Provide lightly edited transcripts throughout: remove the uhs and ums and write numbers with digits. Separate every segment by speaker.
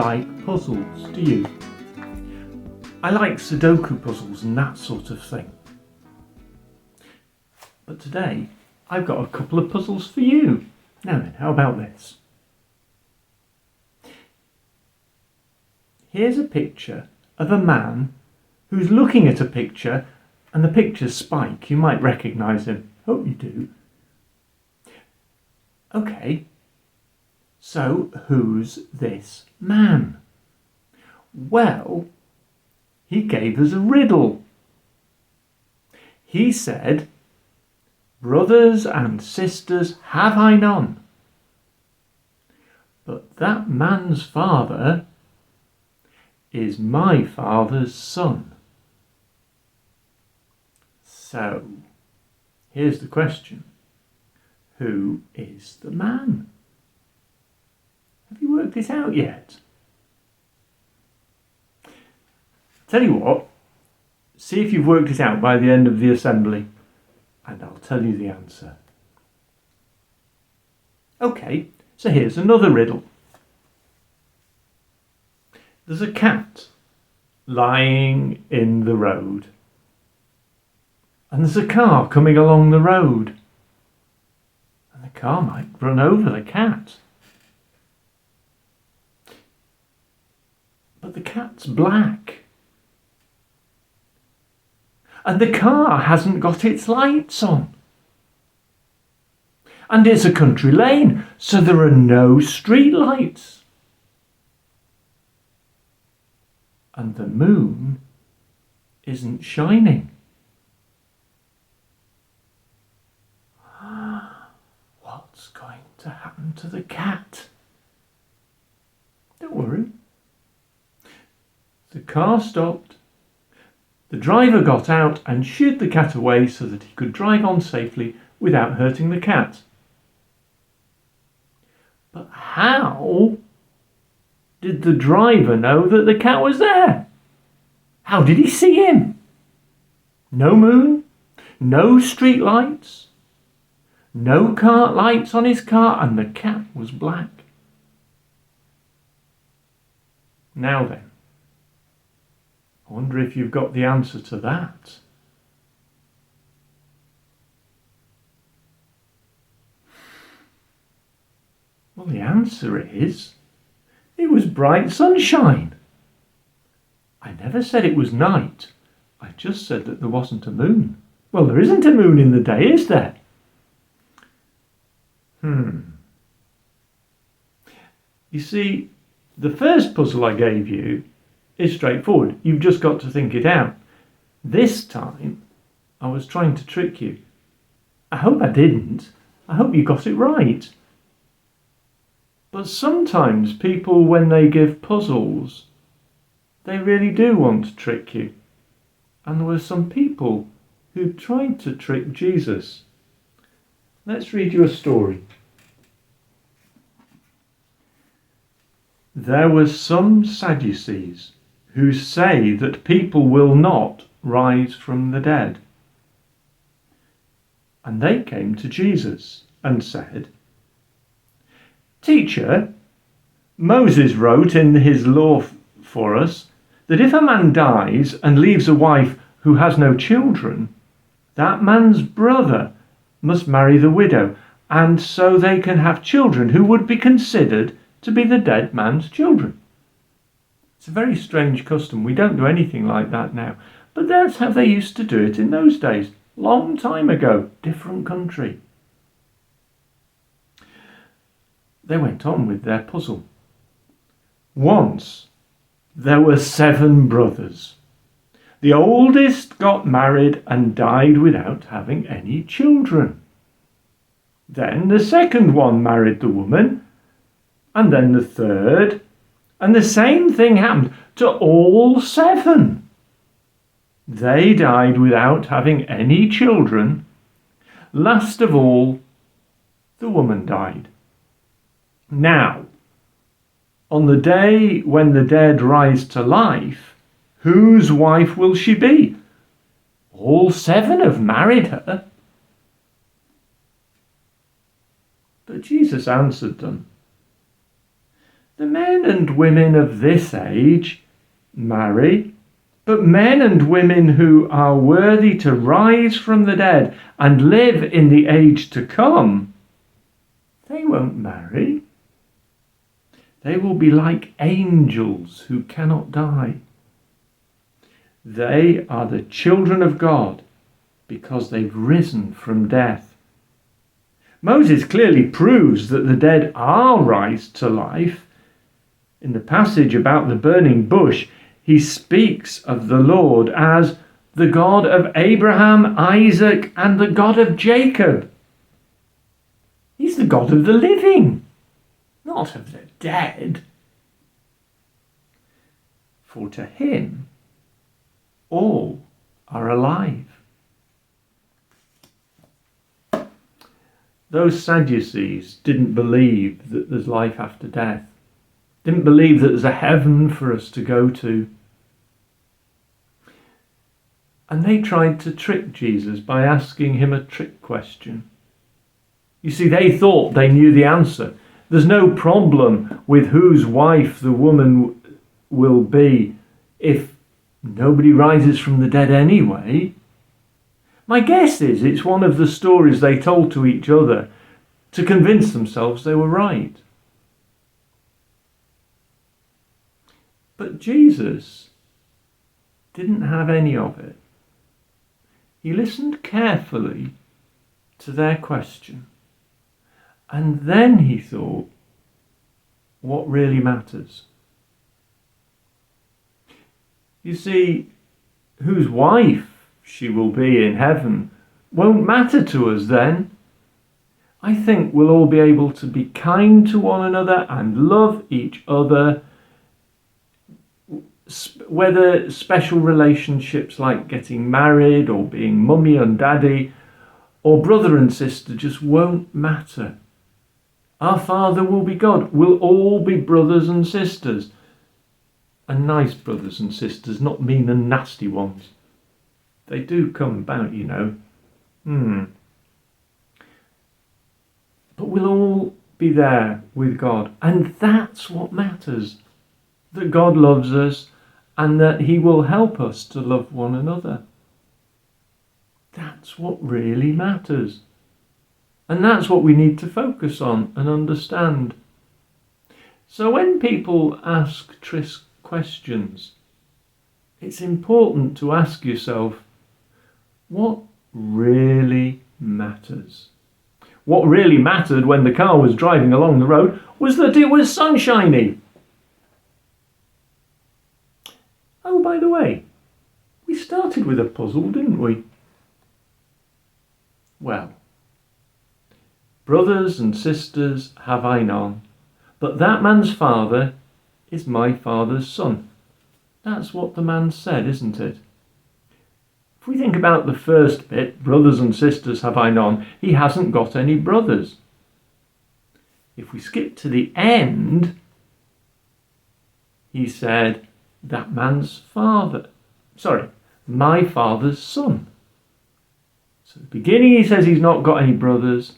Speaker 1: like puzzles, do you? I like Sudoku puzzles and that sort of thing. But today, I've got a couple of puzzles for you. Now then, how about this? Here's a picture of a man who's looking at a picture, and the picture's Spike. You might recognise him. Hope you do. Okay, so who's this man? Well, he gave us a riddle. He said, "Brothers and sisters have I none, but that man's father is my father's son." So, here's the question. Who is the man? Have you worked this out yet? Tell you what, see if you've worked it out by the end of the assembly, and I'll tell you the answer. Okay, so here's another riddle. There's a cat lying in the road, and there's a car coming along the road, and the car might run over the cat. But the cat's black, and the car hasn't got its lights on. And it's a country lane, so there are no street lights. And the moon isn't shining. What's going to happen to the cat? Don't worry. The car stopped. The driver got out and shooed the cat away so that he could drive on safely without hurting the cat. But how did the driver know that the cat was there? How did he see him? No moon, no street lights, no car lights on his car, and the cat was black. Now then, I wonder if you've got the answer to that. Well, the answer is, it was bright sunshine. I never said it was night. I just said that there wasn't a moon. Well, there isn't a moon in the day, is there? You see, the first puzzle I gave you is straightforward. You've just got to think it out. This time, I was trying to trick you. I hope I didn't. I hope you got it right. But sometimes people, when they give puzzles, they really do want to trick you. And there were some people who tried to trick Jesus. Let's read you a story. There were some Sadducees who say that people will not rise from the dead. And they came to Jesus and said, "Teacher, Moses wrote in his law for us that if a man dies and leaves a wife who has no children, that man's brother must marry the widow, and so they can have children who would be considered to be the dead man's children." It's a very strange custom. We don't do anything like that now. But that's how they used to do it in those days. Long time ago. Different country. They went on with their puzzle. Once there were 7 brothers. The oldest got married and died without having any children. Then the second one married the woman, and then the third, and the same thing happened to all 7. They died without having any children. Last of all, the woman died. Now, on the day when the dead rise to life, whose wife will she be? All 7 have married her. But Jesus answered them, The men and women of this age marry, but men and women who are worthy to rise from the dead and live in the age to come, they won't marry. They will be like angels who cannot die. They are the children of God because they've risen from death. Moses clearly proves that the dead are raised to life. In the passage about the burning bush, he speaks of the Lord as the God of Abraham, Isaac, and the God of Jacob. He's the God of the living, not of the dead. For to him, all are alive. Those Sadducees didn't believe that there's life after death. Didn't believe that there's a heaven for us to go to. And they tried to trick Jesus by asking him a trick question. You see, they thought they knew the answer. There's no problem with whose wife the woman will be if nobody rises from the dead anyway. My guess is it's one of the stories they told to each other to convince themselves they were right. But Jesus didn't have any of it. He listened carefully to their question. And then he thought, what really matters? You see, whose wife she will be in heaven won't matter to us then. I think we'll all be able to be kind to one another and love each other, whether special relationships like getting married or being mummy and daddy or brother and sister just won't matter. Our Father will be God. We'll all be brothers and sisters. And nice brothers and sisters, not mean and nasty ones. They do come about, you know. But we'll all be there with God. And that's what matters. That God loves us and that he will help us to love one another. That's what really matters. And that's what we need to focus on and understand. So when people ask trick questions, it's important to ask yourself, what really matters? What really mattered when the car was driving along the road was that it was sunshiny. Oh, by the way, we started with a puzzle, didn't we? Well, brothers and sisters have I none, but that man's father is my father's son. That's what the man said, isn't it? If we think about the first bit, brothers and sisters have I none, he hasn't got any brothers. If we skip to the end, he said, that man's father, my father's son. So at the beginning he says he's not got any brothers.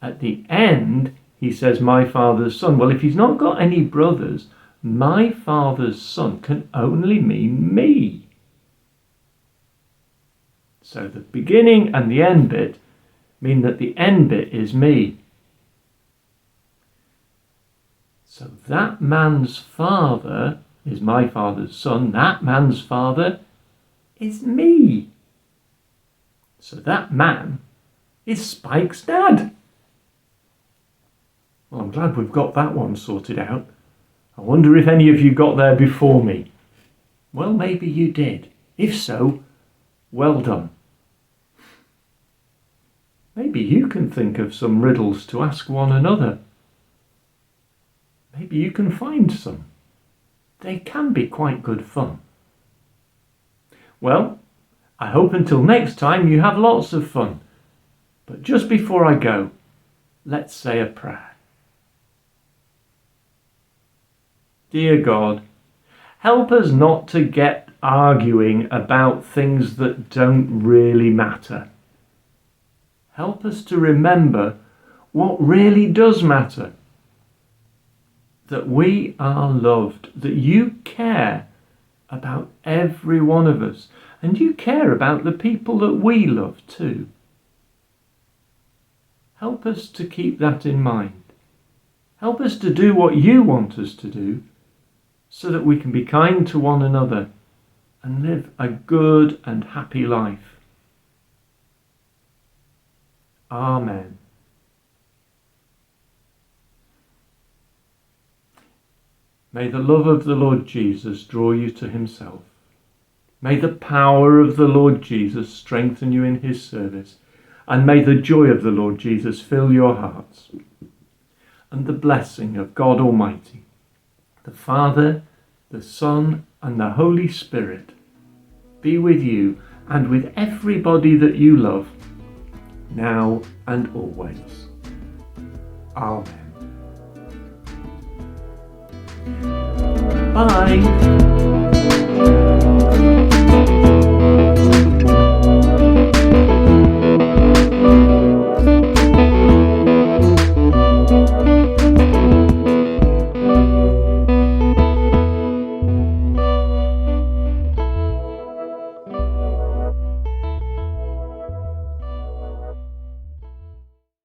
Speaker 1: At the end he says my father's son. Well, if he's not got any brothers, my father's son can only mean me. So the beginning and the end bit mean that the end bit is me. So that man's father is my father's son. That man's father is me. So that man is Spike's dad. Well, I'm glad we've got that one sorted out. I wonder if any of you got there before me. Well, maybe you did. If so, well done. Maybe you can think of some riddles to ask one another. Maybe you can find some. They can be quite good fun. Well, I hope until next time you have lots of fun. But just before I go, let's say a prayer. Dear God, help us not to get arguing about things that don't really matter. Help us to remember what really does matter. that we are loved, that you care about every one of us, and you care about the people that we love too. Help us to keep that in mind. Help us to do what you want us to do, so that we can be kind to one another and live a good and happy life. Amen. May the love of the Lord Jesus draw you to himself. May the power of the Lord Jesus strengthen you in his service, and may the joy of the Lord Jesus fill your hearts. And the blessing of God Almighty, the Father, the Son, and the Holy Spirit be with you and with everybody that you love, now and always. Amen. Bye.